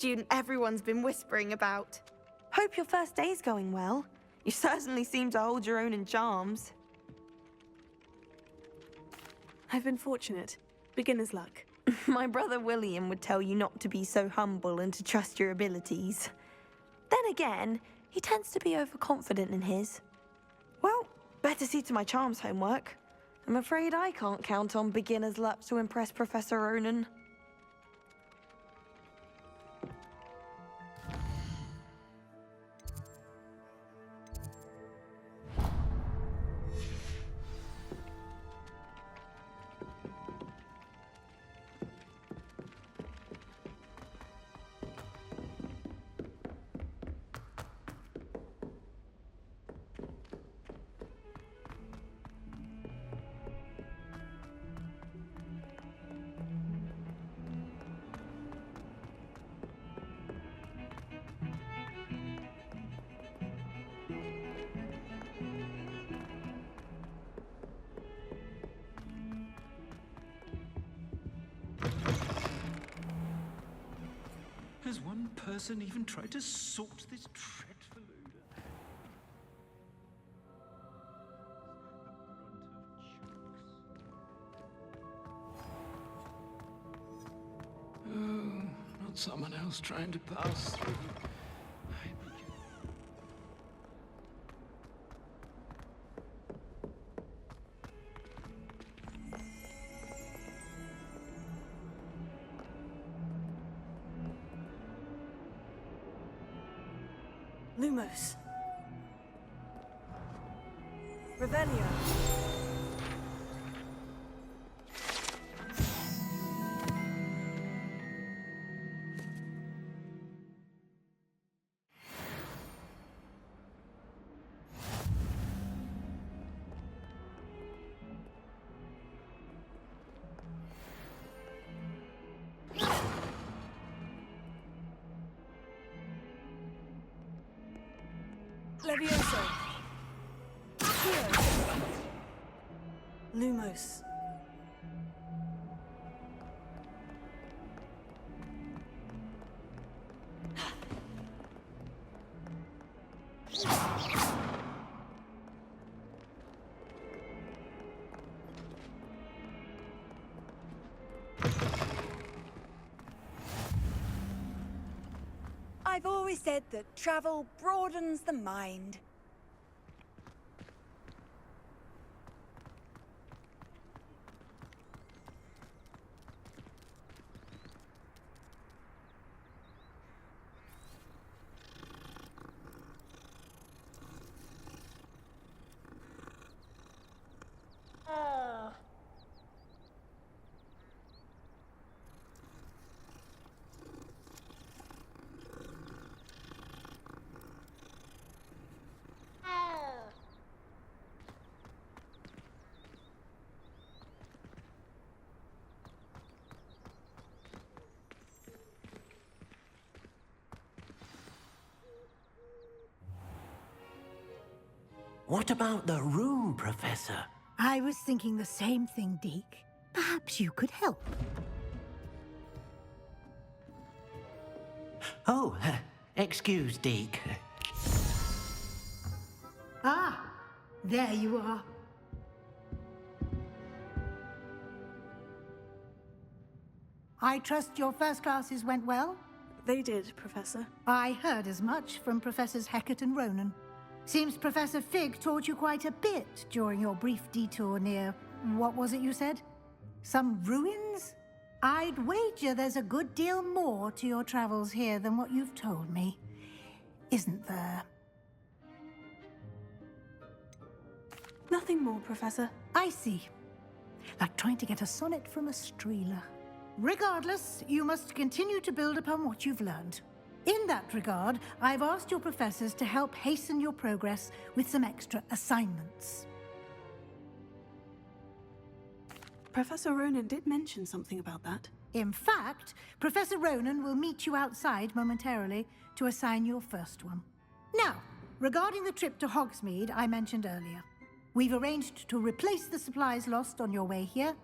Student everyone's been whispering about. Hope your first day's going well. You certainly seem to hold your own in charms. I've been fortunate. Beginner's luck. My brother William would tell you not to be so humble and to trust your abilities. Then again, he tends to be overconfident in his. Well, better see to my charms homework. I'm afraid I can't count on beginner's luck to impress Professor Ronan. Has one person even tried to sort this dreadful odor? Oh, not someone else trying to pass through. Lumos. Revelio. Levioso. Here. Lumos. I've always said that travel broadens the mind. What about the room, Professor? I was thinking the same thing, Deke. Perhaps you could help. Oh, excuse, Deke. Ah, there you are. I trust your first classes went well? They did, Professor. I heard as much from Professors Hecat and Ronan. Seems Professor Fig taught you quite a bit during your brief detour near... what was it you said? Some ruins? I'd wager there's a good deal more to your travels here than what you've told me. Isn't there? Nothing more, Professor. I see. Like trying to get a sonnet from a streeler. Regardless, you must continue to build upon what you've learned. In that regard, I've asked your professors to help hasten your progress with some extra assignments. Professor Ronan did mention something about that. In fact, Professor Ronan will meet you outside momentarily to assign your first one. Now, regarding the trip to Hogsmeade I mentioned earlier, we've arranged to replace the supplies lost on your way here,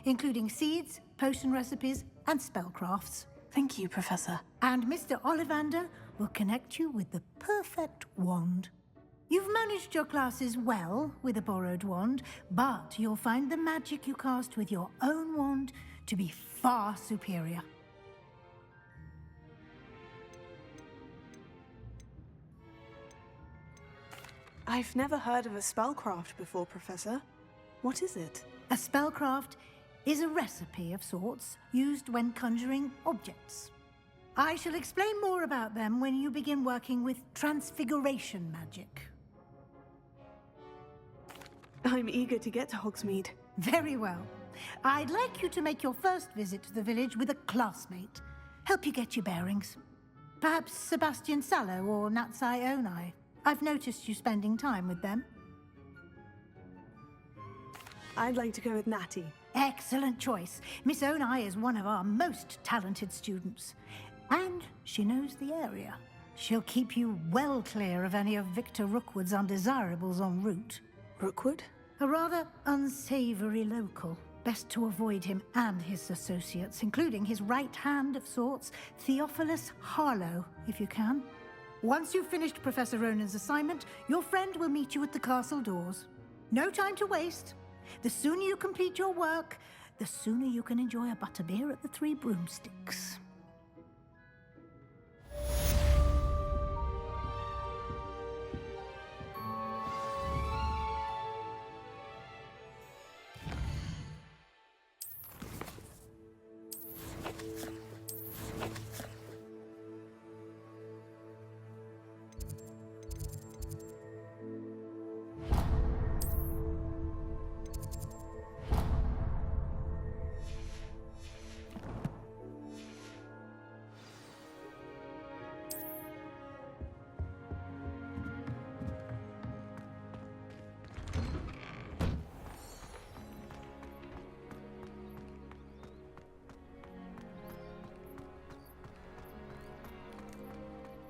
including seeds, potion recipes, and spellcrafts. Thank you, Professor. And Mr. Ollivander will connect you with the perfect wand. You've managed your classes well with a borrowed wand, but you'll find the magic you cast with your own wand to be far superior. I've never heard of a spellcraft before, Professor. What is it? A spellcraft is a recipe of sorts used when conjuring objects. I shall explain more about them when you begin working with transfiguration magic. I'm eager to get to Hogsmeade. Very well. I'd like you to make your first visit to the village with a classmate. Help you get your bearings. Perhaps Sebastian Sallow or Natsai Onai. I've noticed you spending time with them. I'd like to go with Natty. Excellent choice. Miss Onai is one of our most talented students. And she knows the area. She'll keep you well clear of any of Victor Rookwood's undesirables en route. Rookwood? A rather unsavory local. Best to avoid him and his associates, including his right hand of sorts, Theophilus Harlow, if you can. Once you've finished Professor Ronan's assignment, your friend will meet you at the castle doors. No time to waste. The sooner you complete your work, the sooner you can enjoy a butterbeer at the Three Broomsticks.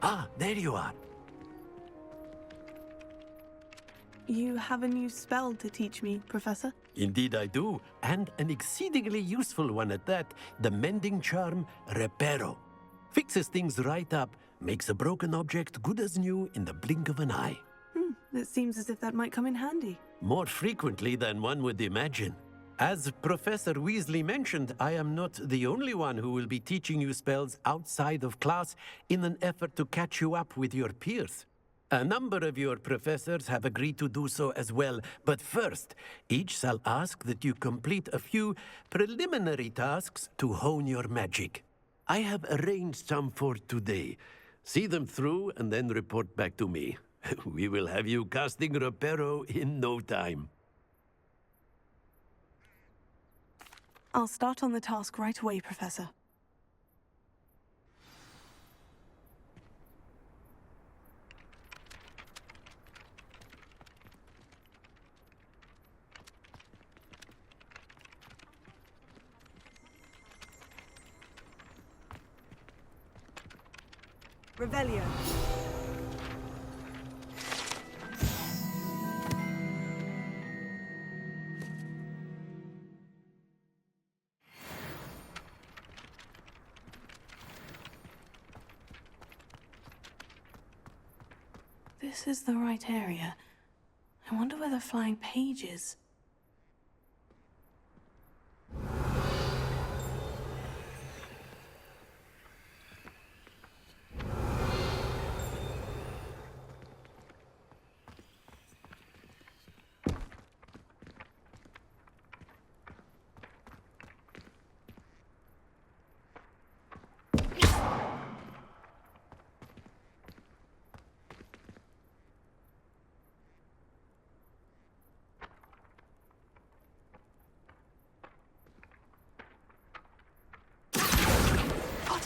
Ah, there you are. You have a new spell to teach me, Professor? Indeed I do, and an exceedingly useful one at that, the mending charm Reparo. Fixes things right up, makes a broken object good as new in the blink of an eye. It seems as if that might come in handy. More frequently than one would imagine. As Professor Weasley mentioned, I am not the only one who will be teaching you spells outside of class in an effort to catch you up with your peers. A number of your professors have agreed to do so as well, but first, each shall ask that you complete a few preliminary tasks to hone your magic. I have arranged some for today. See them through and then report back to me. We will have you casting Reparo in no time. I'll start on the task right away, Professor. Revelio. This is the right area. I wonder where the flying page is.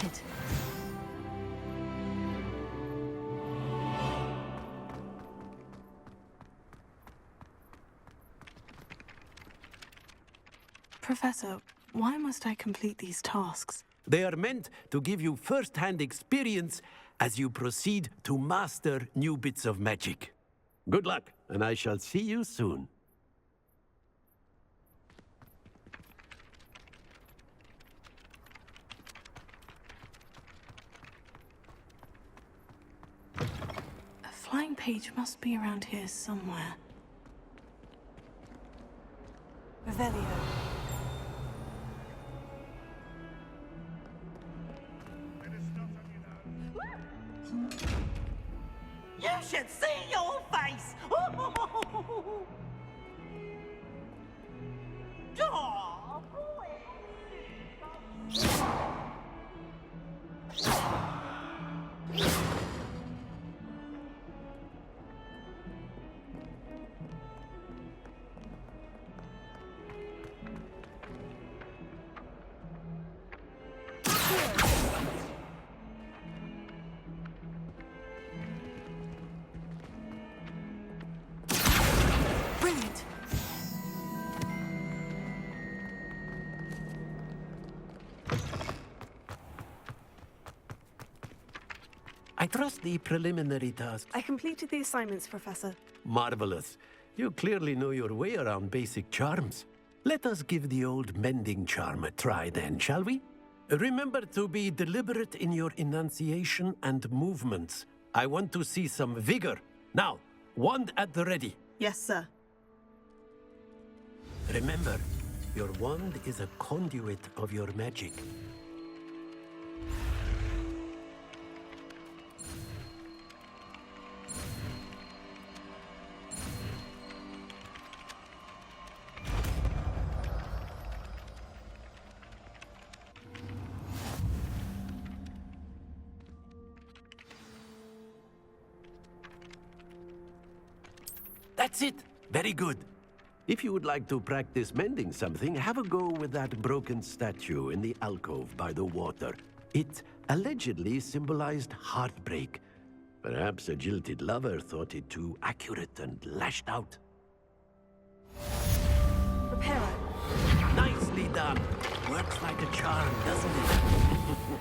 It. Professor, why must I complete these tasks? They are meant to give you first-hand experience as you proceed to master new bits of magic. Good luck, and I shall see you soon. flying page must be around here somewhere. Revelio. You should see your face! Aw, Brilliant. I trust the preliminary tasks. I completed the assignments, Professor. Marvelous. You clearly know your way around basic charms. Let us give the old mending charm a try then, shall we? Remember to be deliberate in your enunciation and movements. I want to see some vigor. Now, wand at the ready. Yes, sir. Remember, your wand is a conduit of your magic. That's it! Very good. If you would like to practice mending something, have a go with that broken statue in the alcove by the water. It allegedly symbolized heartbreak. Perhaps a jilted lover thought it too accurate and lashed out. Reparo. Nicely done! Works like a charm, doesn't it?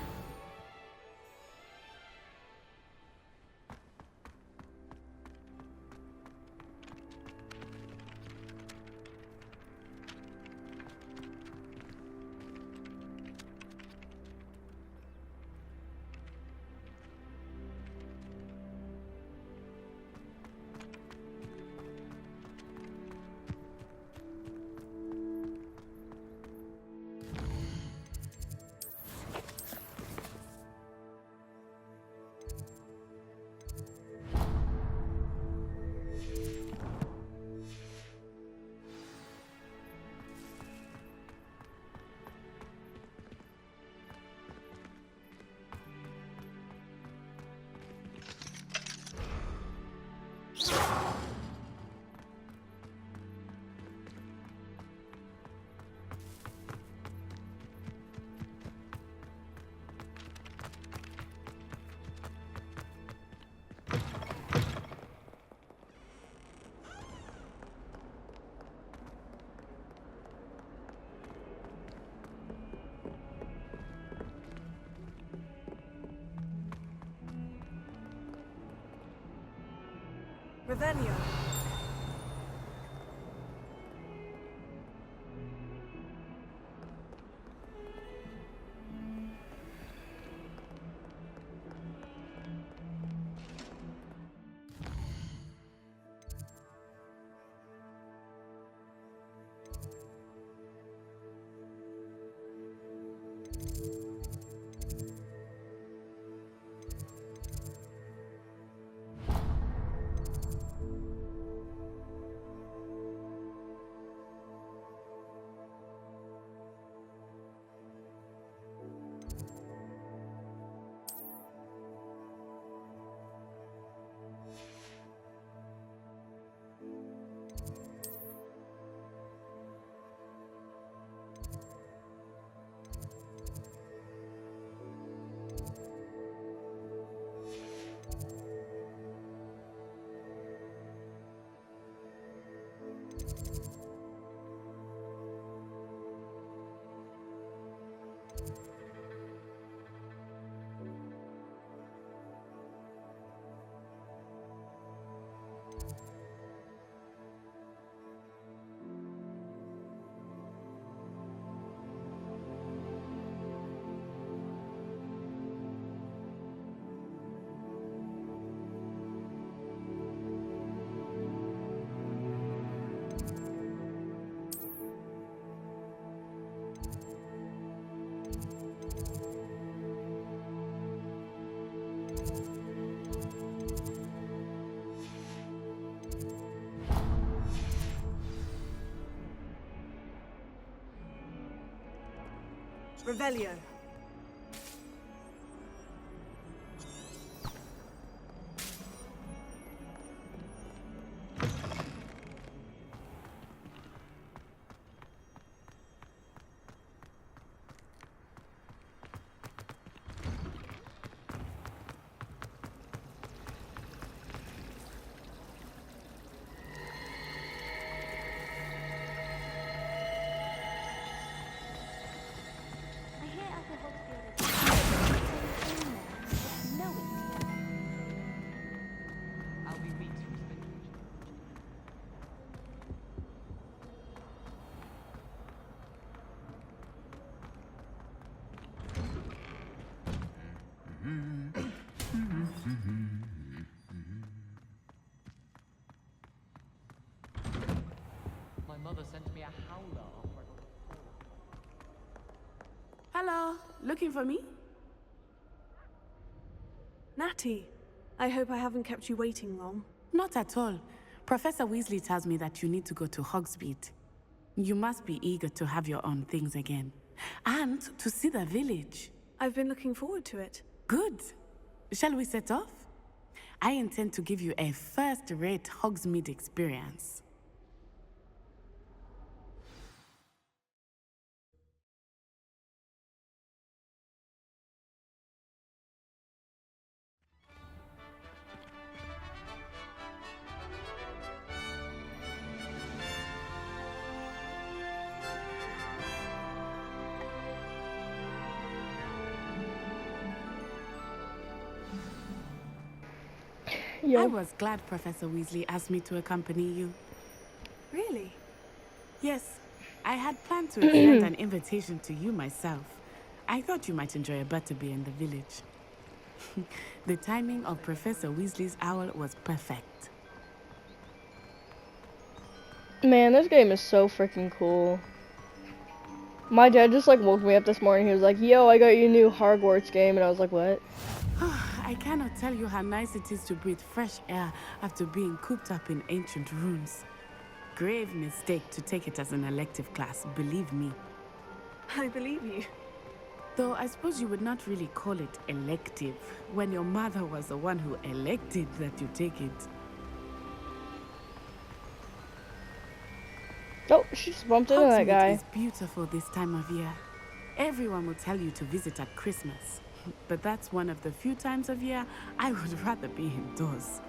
Revelio. Revelio. My mother sent me a howler after I got Hello, looking for me? Natty, I hope I haven't kept you waiting long. Not at all. Professor Weasley tells me that you need to go to Hogsmeade. You must be eager to have your own things again. And to see the village. I've been looking forward to it. Good. Shall we set off? I intend to give you a first-rate Hogsmeade experience. Yeah. I was glad Professor Weasley asked me to accompany you. Really? Yes, I had planned to extend an invitation to you myself. I thought you might enjoy a butterbeer in the village. The timing of Professor Weasley's owl was perfect. Man, this game is so freaking cool. My dad just like woke me up this morning. He was like, "Yo, I got you a new Hogwarts game," and I was like, "What?" I cannot tell you how nice it is to breathe fresh air after being cooped up in ancient ruins. Grave mistake to take it as an elective class, believe me. I believe you. Though I suppose you would not really call it elective when your mother was the one who elected that you take it. Oh, she just bumped into that Hogsmeade guy. is beautiful this time of year. Everyone will tell you to visit at Christmas. But that's one of the few times of year I would rather be indoors.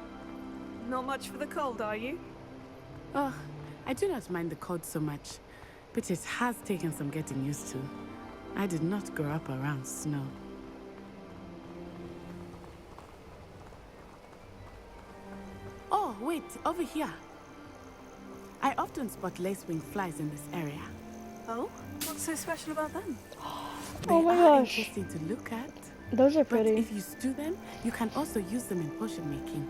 Not much for the cold, are you? Oh, I do not mind the cold so much, but it has taken some getting used to. I did not grow up around snow. Oh, wait, over here. I often spot lacewing flies in this area. Oh? What's so special about them? They Oh my are gosh. interesting to look at. Those are But pretty. if you stew them, you can also use them in potion making.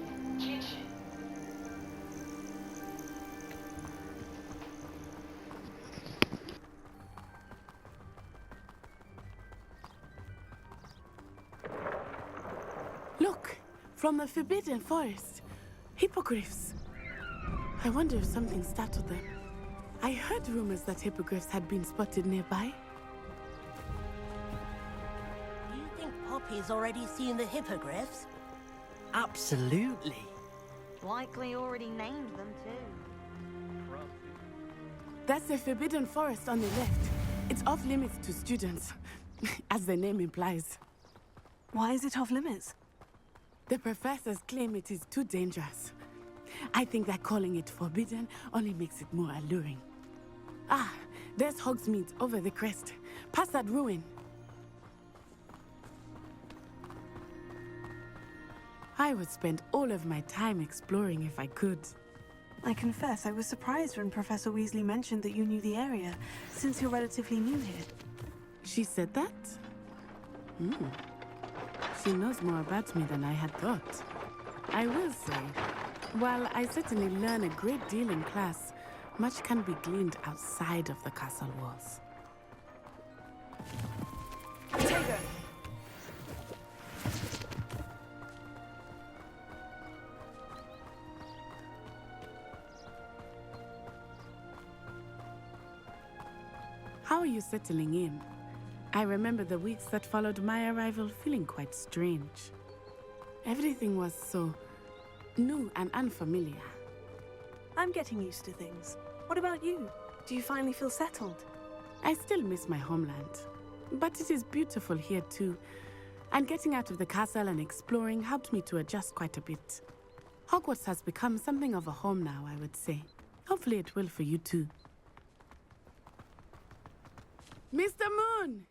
Look, from the Forbidden Forest. Hippogriffs. I wonder if something startled them. I heard rumors that hippogriffs had been spotted nearby. You think Poppy's already seen the hippogriffs? Absolutely. Likely already named them too. That's the Forbidden Forest on the left. It's off limits to students, as the name implies. Why is it off limits? The professors claim it is too dangerous. I think that calling it forbidden only makes it more alluring. Ah, there's Hogsmeade over the crest. Past that ruin. I would spend all of my time exploring if I could. I confess I was surprised when Professor Weasley mentioned that you knew the area, since you're relatively new here. She said that? She knows more about me than I had thought. I will say, while I certainly learn a great deal in class, much can be gleaned outside of the castle walls. How are you settling in? I remember the weeks that followed my arrival feeling quite strange. Everything was so new and unfamiliar. I'm getting used to things. What about you? Do you finally feel settled? I still miss my homeland, but it is beautiful here too. And getting out of the castle and exploring helped me to adjust quite a bit. Hogwarts has become something of a home now, I would say. Hopefully it will for you too. Mr. Moon!